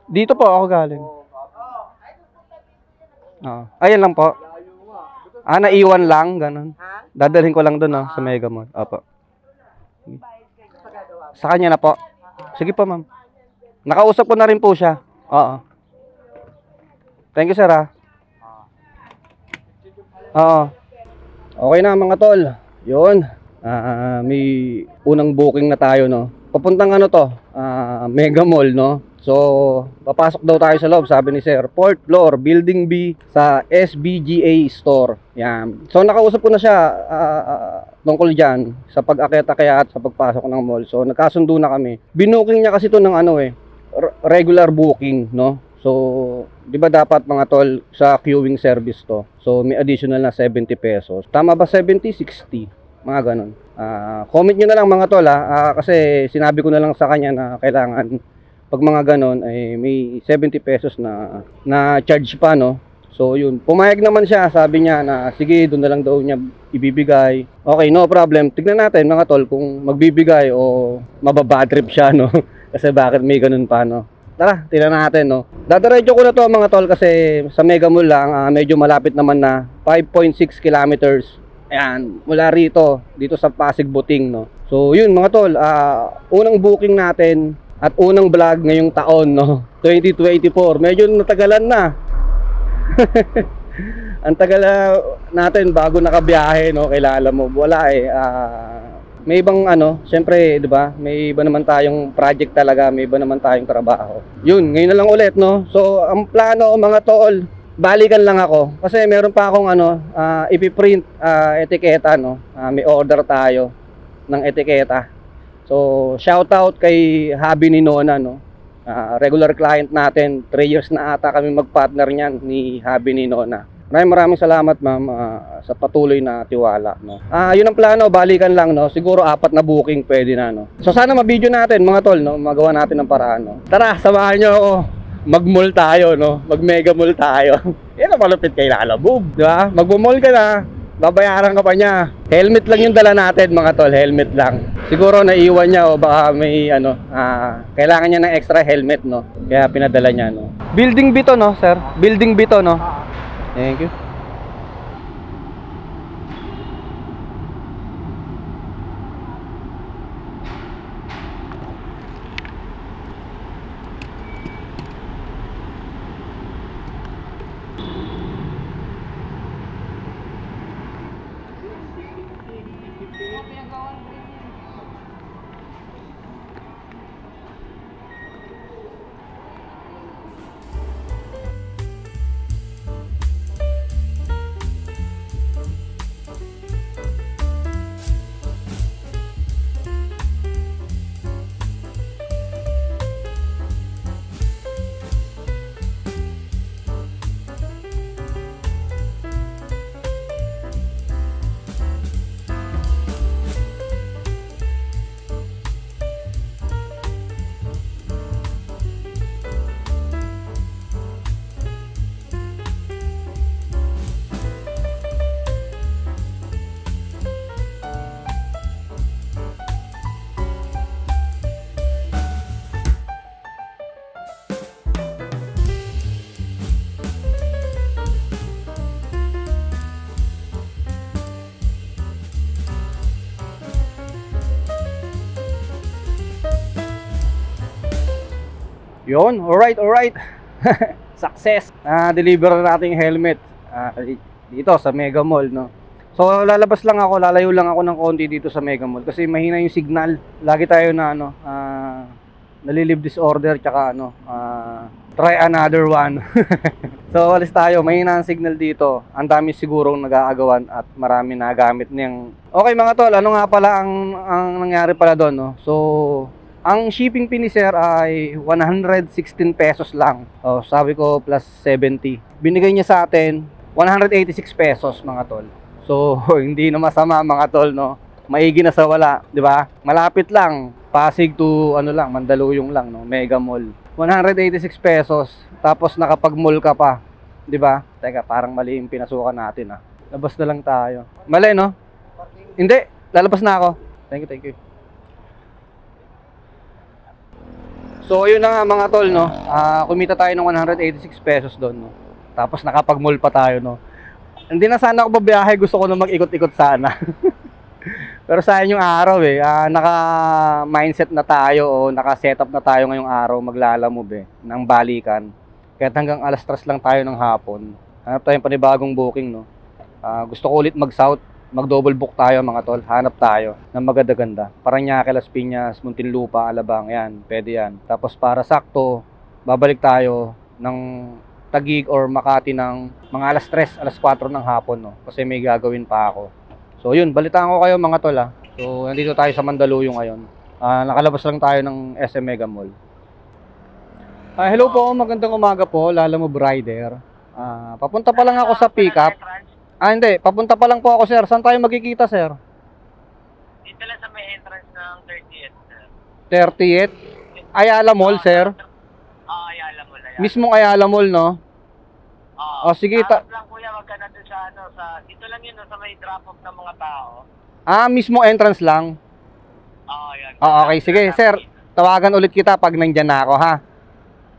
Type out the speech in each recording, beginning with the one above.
Dito po ako galing. Oo. Ayan lang po. Naiwan lang, ganun. Dadalhin ko lang doon, no, sa Mega Mall. Opo. Sa kanya na po. Sige po, ma'am. Nakausap ko na rin po siya. Oo. Thank you, sir, ha. Oo. Okay na, mga tol. Yun. May unang booking na tayo, no. Papuntang ano to? Mega Mall, no. So, papasok daw tayo sa loob, sabi ni sir. 4th floor, building B sa SBGA store. Yan. So, nakausap ko na siya tungkol dyan sa pag-akyat-akyat sa pagpasok ng mall. So, nagkasundo na kami. Binooking niya kasi to ng ano regular booking, no. So, di ba dapat mga tol sa queuing service to? So, may additional na 70 pesos. Tama ba 70, 60? Mga ganun. Comment nyo na lang mga tol, kasi sinabi ko na lang sa kanya na kailangan pag mga ganon ay may 70 pesos na charge pa, no. So yun, pumayag naman siya, sabi niya na sige, doon na lang daw niya ibibigay. Okay, no problem. Tignan natin mga tol kung magbibigay o mababadtrip siya, no. Kasi bakit may ganun pa, no. Tara, tignan natin, no. Dadaradyo ko na to mga tol kasi sa Mega Mall lang, medyo malapit naman na 5.6 kilometers. Ayan, mula rito, dito sa Pasig Buting, no. So yun mga tol, unang booking natin at unang vlog ngayong taon, no, 2024. Medyo natagalan na. Ang tagal natin bago nakabiyahe, no. Kailangan mo, wala may ibang syempre, 'di ba? May iba naman tayong project talaga, may iba naman tayong trabaho. Yun, ngayon na lang ulit, no. So, ang plano mga tol, balikan lang ako kasi meron pa akong ipiprint etiketa, no. May order tayo ng etiketa. So, shout out kay Habi ni Nona, no. Regular client natin. 3 years na ata kami magpartner niyan ni Habi ni Nona. Maraming salamat, ma'am, sa patuloy na tiwala, no. Yun ang plano, balikan lang, no. Siguro 4 na booking pwede na, no. So, sana ma-video natin, mga tol, no. Magawa natin ng paraan, no. Tara, samahan niyo ako. Mag-mall tayo, no. Mag-mega mall tayo. Yan ang malupit kay Lalabog, di ba? Mag-mall ka na, babayaran ka pa niya. Helmet lang yung dala natin mga tol, helmet lang. Siguro naiwan niya o baka may kailangan niya ng extra helmet, no. Kaya pinadala niya, no. Building B to, no, sir? Building B to, no. Thank you. Yun, alright. Success. Deliver na natin yung helmet dito sa Mega Mall, no. So lalabas lang ako, lalayo lang ako ng konti dito sa Mega Mall kasi mahina yung signal. Lagi tayo na nalilive disorder tsaka try another one. So alis tayo, mahina ang signal dito. Ang dami sigurong nag-aagawan at marami nagamit niyang. Okay mga tol, ano nga pala ang nangyari pala doon, no. So ang shipping fee ni sir ay 116 pesos lang. Sabi ko plus 70. Binigay niya sa atin 186 pesos mga tol. So hindi na masama mga tol, no. Maigi na sa wala, 'di ba? Malapit lang. Pasig to Mandaluyong lang, no. Mega Mall. 186 pesos. Tapos nakapag-mall ka pa, 'di ba? Teka, parang mali yung pinasukan natin, Labas na lang tayo. Mali, no? Hindi, lalabas na ako. Thank you. So ayun na nga mga tol, no. Kumita tayo ng 186 pesos doon, no. Tapos nakapag-mall pa tayo, no. Hindi na sana ako babiyahe, gusto ko na mag-ikot-ikot sana. Pero sayang yung araw eh. Naka-mindset na tayo o naka-setup na tayo ngayong araw maglalamove ng balikan. Kaya hanggang alas 3 lang tayo ng hapon. Hanap tayong panibagong booking, no. Gusto ko ulit mag-south, mag-double book tayo mga tol. Hanap tayo ng maganda-ganda. Paranaque, Las Piñas, Muntinlupa, Alabang, yan, pwede yan. Tapos para sakto, babalik tayo ng Taguig or Makati ng mga alas 3, alas 4 ng hapon, no. Kasi may gagawin pa ako. So yun, balitaan ko kayo mga tol ha. So nandito tayo sa Mandaluyong ngayon. Nakalabas lang tayo ng SM Mega Mall. Hello po, magandang umaga po, Lalamove Rider. Papunta pa lang ako sa pickup. Hindi, papunta pa lang po ako sir. Saan tayo magkikita sir? Dito lang sa may entrance ng 30th. 30th? Ayala Mall sir? Ayala Mall. Mismong Ayala Mall no? Sige. Tapos lang kuya, wag ka na doon sa dito lang yun, sa may drop-off ng mga tao. Mismo entrance lang? Yan. Okay, sige sir. Tawagan ulit kita pag nandyan na ako ha.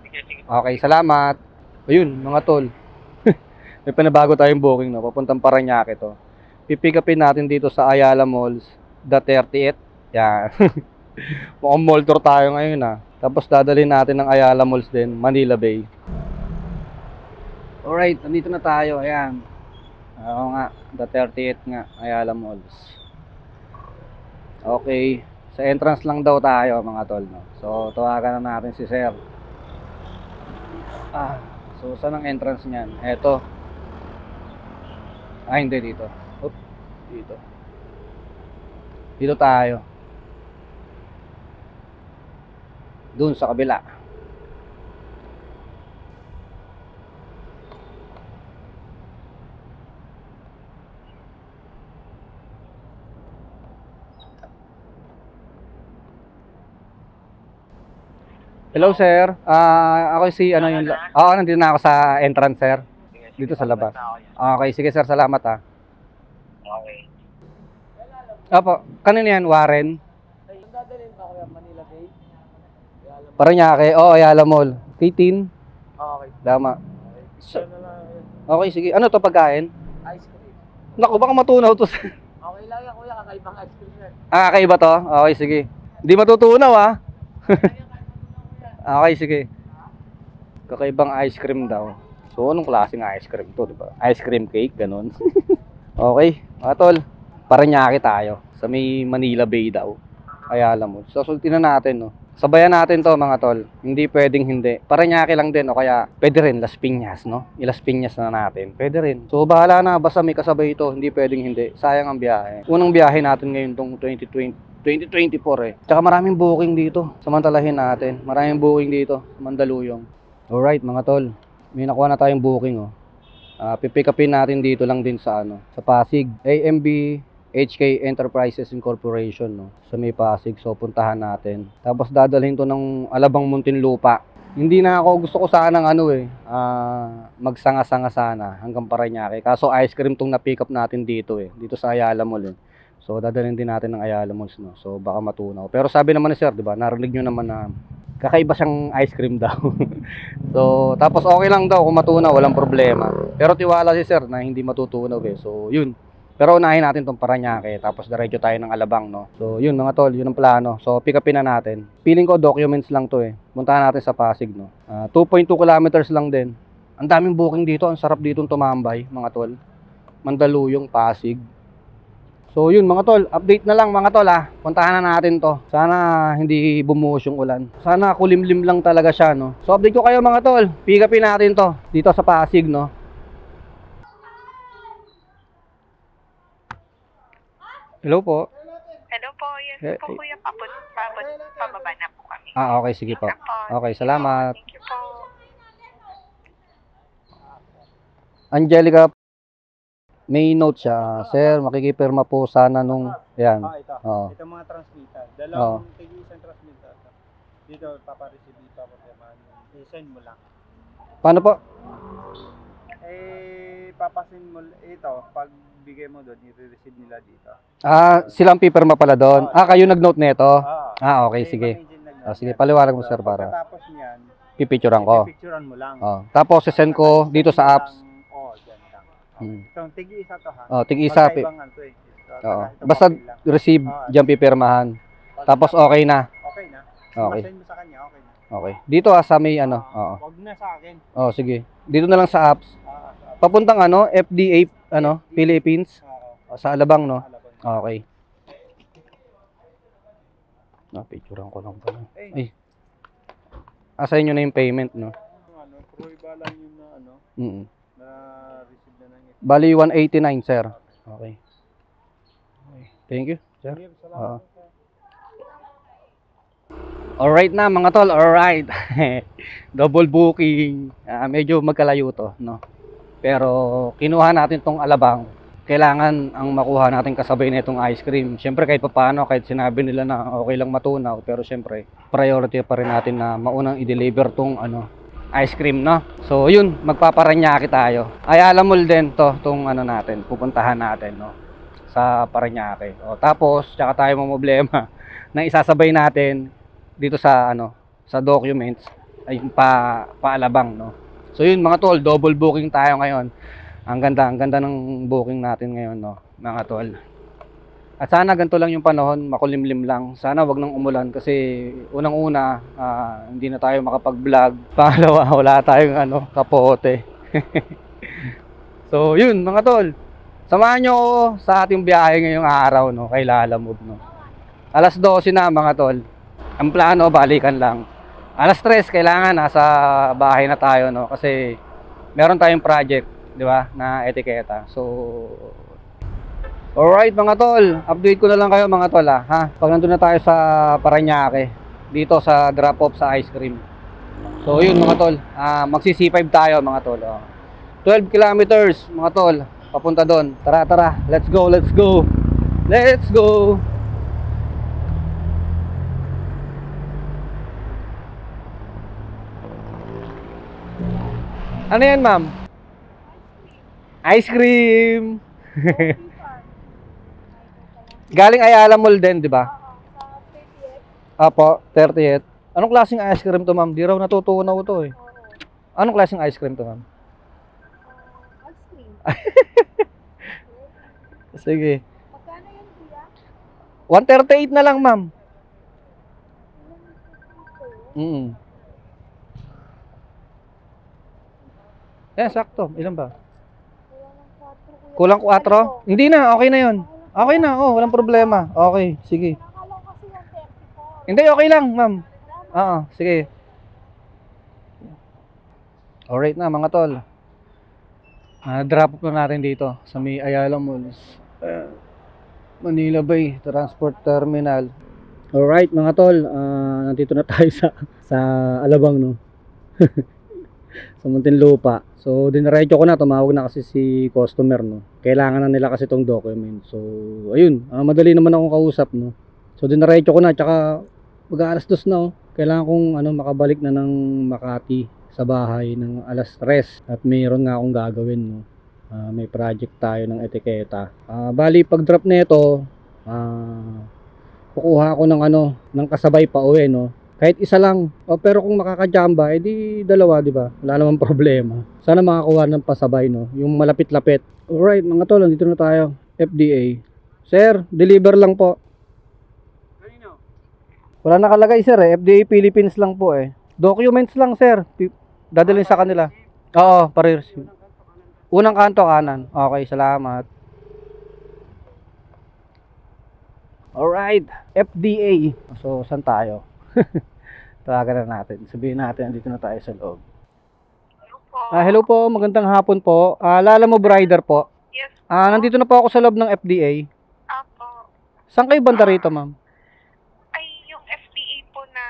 Sige. Okay, salamat. Ayun, mga tol. May panabago tayong booking no, papuntang Paranaque to. Pipick upin natin dito sa Ayala Malls, the 30th. Yan. Mukhang mall tour tayo ngayon ha. Tapos dadalhin natin ng Ayala Malls din, Manila Bay. Alright, nandito na tayo. Ayan. Oo nga, the 30th nga, Ayala Malls. Okay, sa entrance lang daw tayo mga tol no. So tawagan na natin si sir. So saan ang entrance niyan? Eto. Hindi dito. Dito. Dito tayo. Doon sa kabila. Hello sir. Ako si nandito na ako sa entrance sir. Dito sa labas. Okay, sige sir, salamat ha. Okay. Apo, kanino yan, Warren? Dadalhin pa kuya, Manila Bay. Paranaque, Ayala Mall. 18? Okay. Tama. Okay, sige. Ano to pagkain? Ice cream. Naku, baka matunaw to. Okay lang yan kuya, kakaibang ice cream yan. Kakaiba to? Okay, sige. Hindi matutunaw ha. Okay, sige. Kakaibang ice cream daw. So, anong klaseng ice cream to, diba? Ice cream cake, ganun. Okay, mga tol. Paranaque tayo. Sa may Manila Bay daw. Ayala mo. So, sultin na natin, no? Sabayan natin to, mga tol. Hindi pwedeng hindi. Paranaque lang din, o kaya pwede rin, Las Piñas, no? Las Piñas na natin. Pwede rin. So, bahala na. Basta may kasabay ito. Hindi pwedeng hindi. Sayang ang biyahe. Unang biyahe natin ngayon tong 2024 eh. Tsaka maraming booking dito. Samantalahin natin. Maraming booking dito. Mandaluyong. Alright, mga tol. May nakuha na tayong booking pipick upin natin dito lang din sa sa Pasig, AMB HK Enterprises Incorporation no, sa may Pasig. So puntahan natin. Tapos dadalhin to ng Alabang, Muntinlupa. Hindi na ako, gusto ko sanang magsanga-sanga sana hanggang Paranaque. Kaso ice cream tong na-pick up natin dito dito sa Ayala Mall So dadalhin din natin ng Ayala Malls no. So baka matunaw. Pero sabi naman ni sir, 'di ba? Narinig niyo naman na kakaiba siyang ice cream daw. So, tapos okay lang daw kung matunaw, walang problema. Pero tiwala si sir na hindi matutunaw So, yun. Pero unahin natin tong Paranaque, tapos diretso tayo ng Alabang, no. So, yun mga tol, yun ang plano. So, pick upin na natin. Feeling ko documents lang to Puntahan natin sa Pasig, no. 2.2 kilometers lang din. Ang daming booking dito, ang sarap ditong tumambay, mga tol. Mandaluyong, Pasig. So yun mga tol, update na lang mga tol Puntahan na natin to. Sana hindi bumuhos yung ulan. Sana kulimlim lang talaga siya no. So update ko kayo mga tol. Pick upin natin to dito sa Pasig no. Hello po. Hello po, yes po kuya, pababa na po kami. Okay, sige po. Okay, salamat. Thank you po. Angelica, may note siya. Sir, makikipirma po sana nung yan. Ito. Oo. Ito mga transmitter. Dalawang tig-isang transmitter. Dito papareceive dito papirmahan mo. I-send mo lang. Paano po? Papasin mo ito pag bigay mo doon, i-receive nila dito. Silang pipirma pala doon. Kayo nag-note nito? Okay, sige. Sige, paliwanag mo sir para Pagkatapos niyan, pipicturean ko. picturean mo lang. Tapos send ko dito sa apps. Dyan lang. Hmm. Itong tig-isa to ha. Tig-isa. Magkaibang ano to eh. Oo. Ito Basta copy lang. receive, diyan pipirmahan. Tapos okay na. Okay na. Okay. Send mo sa kanya, okay na. Okay. Dito sa may ano. Oo. Wag na sa akin. Sige. Dito na lang sa apps. Papuntang ano, FDA Philippines. Sa Alabang no. Okay. Picturean ko lang pala. Ay. Sa inyo na yung payment no. Prueba lang yun na ano. Na receive na ng Bali 189 sir. Okay. Thank you sir. Alright na mga tol, alright. Double booking. Medyo magkalayo to, no. Pero kinuha natin tong Alabang. Kailangan ang makuha natin kasabay na itong ice cream. Siyempre kahit papaano, kahit sinabi nila na okay lang matunaw, pero siyempre priority pa rin natin na maunang i-deliver tong ice cream, no. So yun, magpaparanyaki tayo. Ay alam mo din tong natin, pupuntahan natin, no, sa Paranaque. Tapos tsaka tayo problema na isasabay natin dito sa sa documents ay Alabang, no. So yun mga tol, double booking tayo ngayon. Ang ganda ng booking natin ngayon, no, mga tol. At sana ganito lang yung panahon, makulimlim lang. Sana wag nang umulan kasi unang-una hindi na tayo makapag-vlog. Pangalawa, wala tayong kapote. So yun mga tol, samahan nyo ako sa ating biyahe ngayong araw, no, kay Lalamove, no. Alas 12 na mga tol. Ang plano, balikan lang. Alas 3, kailangan nasa bahay na tayo, no, kasi meron tayong project, di ba, na etiketa. So alright mga tol, update ko na lang kayo mga tol ha. Pag nandun na tayo sa Paranaque, dito sa drop off sa ice cream. So yun mga tol, magsi-C5 tayo mga tol. 12 kilometers mga tol, papunta doon. Tara, let's go. Ano yan ma'am? Ice cream. Galing Ayala Mall din, di ba? Apo, 30th. Anong klaseng ice cream to, ma'am? Di raw natutunaw to eh. Anong klaseng ice cream to, ma'am? Ice cream. Sige. Magkano yun, kuya? 138 na lang, ma'am. Sakto. Ilan ba? Kulang 4? Hindi na, okay na yun. Okay na, walang problema. Okay, sige. Nakala ko kasi 134. Hindi, okay lang, ma'am. Sige. Alright na, mga tol. Drop off na natin dito sa may Ayala Malls. Manila Bay Transport Terminal. Alright, mga tol. Nandito na tayo sa Alabang, no. Sa Muntinlupa. So diniretso ko na, tumawag na kasi si customer, no. Kailangan na nila kasi tong document. So ayun, madali naman akong kausap, no. So diniretso ko na, tsaka mag-aalas 2 na, kailangan kong makabalik na ng Makati sa bahay ng alas 3 at mayroon nga akong gagawin, no. May project tayo ng etiketa. Bali pag drop nito, kukuha ako ng kasabay pa uwi, no. Kahit isa lang. Pero kung makakajamba, edi dalawa, di ba? Wala namang problema. Sana makakuha ng pasabay, no? Yung malapit-lapit. Alright, mga tol, dito na tayo. FDA. Sir, deliver lang po. Wala nakalagay, sir, eh. FDA Philippines lang po, eh. Documents lang, sir. Dadalhin sa kanila. Oo, pare-receive. Unang kanto kanan. Okay, salamat. Alright, FDA. So, saan tayo? Tawagan na natin. Sabihin natin, andito na tayo sa loob. Hello po. Hello po, magandang hapon po. Lalamove Rider po. Yes. Nandito na po ako sa loob ng FDA. Apo. Saan kayo banda rito, ma'am? Ay, yung FDA po na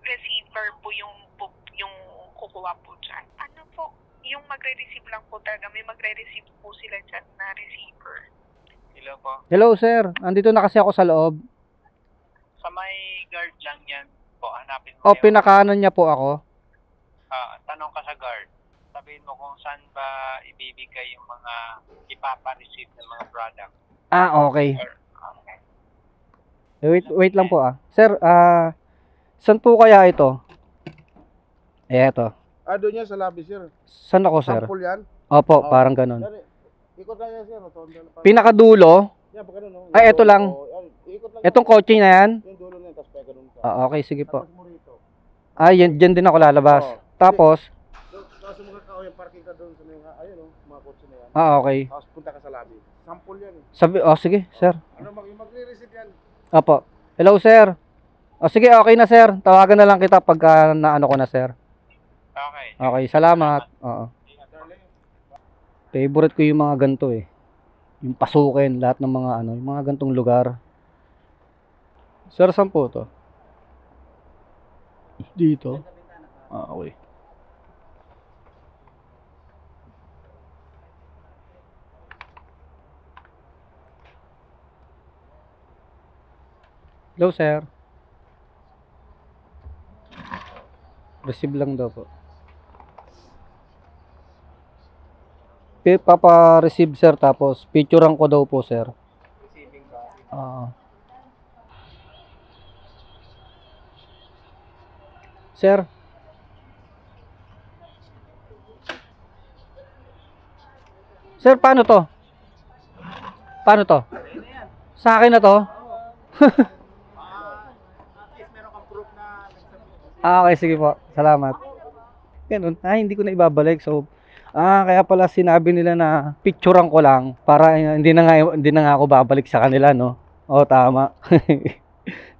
receiver po yung kukuha po dyan. Ano po, yung magre-receive lang po talaga. May magre-receive po sila dyan na receiver. Hello po. Hello, sir. Andito na kasi ako sa loob. Sa may guard lang yan po, hanapin mo Pinakanan niya po ako. tanong ka sa guard. Sabihin mo kung saan ba ibibigay yung mga ipapa-receive ng mga product. Okay. Okay. Wait lang po, Sir, Saan po kaya ito? Eto. Doon yan sa lobby, sir. Saan ako, sir? Sample yan. Opo, Oo. parang ganun. Yan, ikot lang yan, sir. Pinakadulo? Yan, pag ganun, no? Ay, eto lang. Ikot lang. Etong kotse na yan? Yung dulo na yan, tapos pega doon ka. Okay, sige po. Tapos mo rito. Dyan din ako lalabas. Oo. Tapos? Tapos mo ka, yung parking ka doon sa mga, ayun, no? Mga kotse na yan. Okay. Tapos punta ka sa lobby. Sample yan. Sige, sir. Yung magre-receive yan. Opo. Hello, sir. Sige, okay na, sir. Tawagan na lang kita pagka naano ko na, sir. Okay. Okay, salamat. Oo. Ingat, darling. Favorite ko yung mga ganito eh. Yung pasukin, lahat ng mga yung mga gantong lugar. Sir, saan po to? Dito? Okay. Hello, sir. Receive lang daw po. Papa-receive, sir, tapos picturean ko daw po, sir. Receiving ba? Sir. Sir, paano to? Paano to? Sa akin na to? At least meron kang proof na nagsabit. Okay, sige po. Salamat. Ganun. Hindi ko na ibabalik. So, kaya pala sinabi nila na picturean ko lang para hindi na nga ako babalik sa kanila, no? Tama.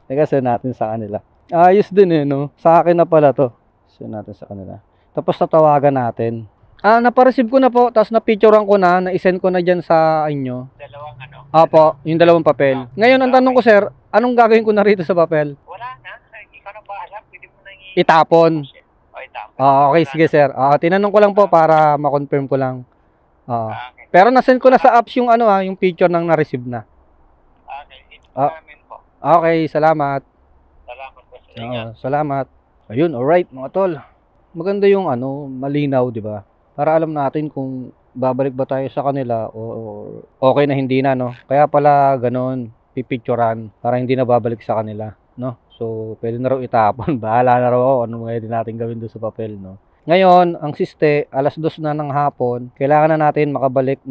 Teka, send natin sa kanila. Ayos din eh, no? Sa akin na pala to. Send natin sa kanila. Tapos tatawagan natin. Napareceive ko na po, tapos na-picturean ko na, na-send ko na dyan sa inyo. Dalawang Apo, yung dalawang papel. Ngayon, ang tanong ko, sir, anong gagawin ko na rito sa papel? Wala na. Ikaw na bahala. Pwede mo nang Itapon. O, itapon. Okay, sige, sir. Tinanong ko lang po para ma-confirm ko lang. Okay. Pero na-send ko na sa apps yung yung picture ng na-receive na. Okay. Ito Ah. namin po. Okay, salamat. Salamat po sa inyo. Salamat. Ayun, alright, mga tol. Maganda yung malinaw, di ba? Para alam natin kung babalik ba tayo sa kanila o okay na hindi na, no? Kaya pala ganon, pipicturan para hindi na babalik sa kanila, no? So, pwede na raw itapon. Bahala na raw ako ano pwede natin gawin doon sa papel, no? Ngayon, ang siste, 2:00 na ng hapon, kailangan na natin makabalik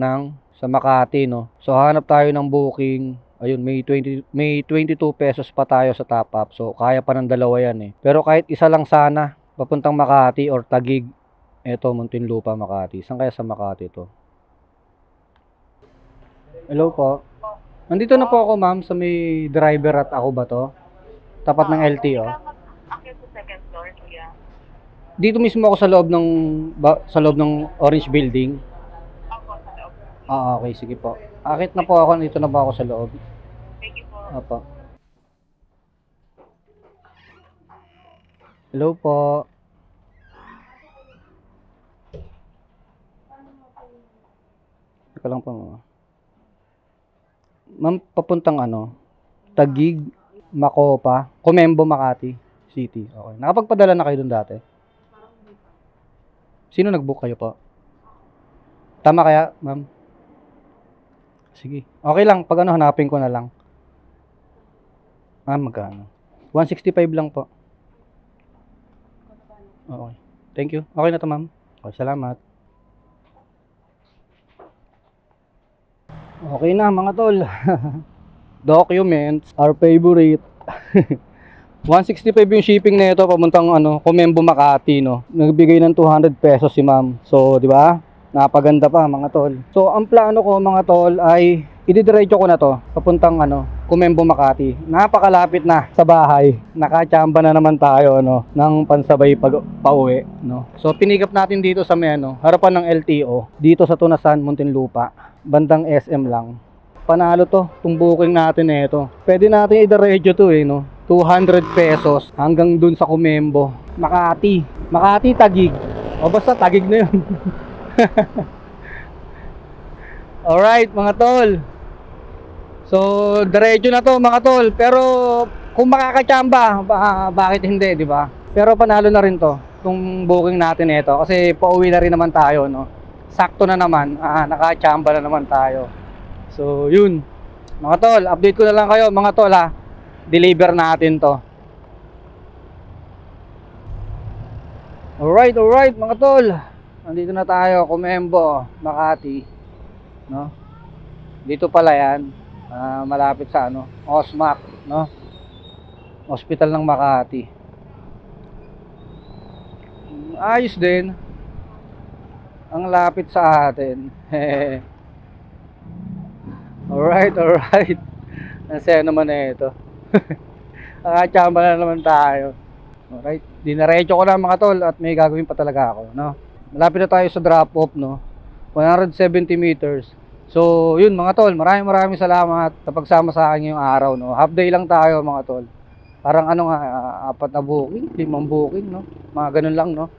sa Makati, no? So, hanap tayo ng booking. Ayun, may 22 pesos pa tayo sa top up. So, kaya pa ng dalawa yan eh. Pero kahit isa lang sana, papuntang Makati or Taguig. Eto, Muntinlupa, Makati. Saan kaya sa Makati to? Hello po. Nandito na po ako, ma'am, sa may driver at ako ba to? Tapat ng LTO. Akit sa second floor, kuya. Dito mismo ako sa loob ng Orange Building. Ako sa loob. Okay, sige po. Akit na po ako, dito na po ako sa loob. Thank you po. Opo. Hello po. Teka lang po. Ma'am, papuntang Taguig, Macopa, Comembo, Makati City. Okay. Nakapagpadala na kayo doon dati? Sino nag-book kayo po? Tama kaya, ma'am? Sige. Okay lang. Pag hanapin ko na lang. Magkano? 165 lang po. Okay. Thank you. Okay na to, ma'am. Okay, salamat. Okay na, mga tol. Documents, our favorite. 165 yung shipping na ito papuntang Comembo, Makati, no. Nagbigay ng 200 pesos si ma'am. So, di ba? Napaganda pa, mga tol. So, ang plano ko, mga tol, ay ididiretso ko na to papuntang Comembo, Makati. Napakalapit na sa bahay. Nakachamba na naman tayo ng pansabay pauwi, no. So, pinikap natin dito sa may harapan ng LTO, dito sa Tunasan, Muntinlupa. Bandang SM lang. Panalo to, itong booking natin na ito. Pwede natin idiretso to no. 200 pesos hanggang dun sa Comembo. Makati, Taguig. O basta Taguig na yun. Alright, mga tol. So, diretso na to, mga tol. Pero kung makakachamba, bakit hindi, di ba? Pero panalo na rin to, itong booking natin ito. Kasi pauwi na rin naman tayo, no. Sakto na naman, nakachamba na naman tayo. So, yun. Mga tol, update ko na lang kayo, mga tol, ha. Deliver natin to. Alright mga tol. Nandito na tayo, Comembo, Makati, no? Dito pala 'yan. Malapit sa OSMAC, no? Hospital ng Makati. Ayos din. Ang lapit sa atin. Alright. Nasaya naman na ito. Nakachamba na naman tayo. Alright. Dinaretso ko na mga tol at may gagawin pa talaga ako, no? Malapit na tayo sa drop off, no? 170 meters. So, yun mga tol, maraming salamat sa pagsama sa akin ngayong araw, no? Half day lang tayo mga tol. Parang 4 na booking, 5 booking, no? Mga ganun lang, no?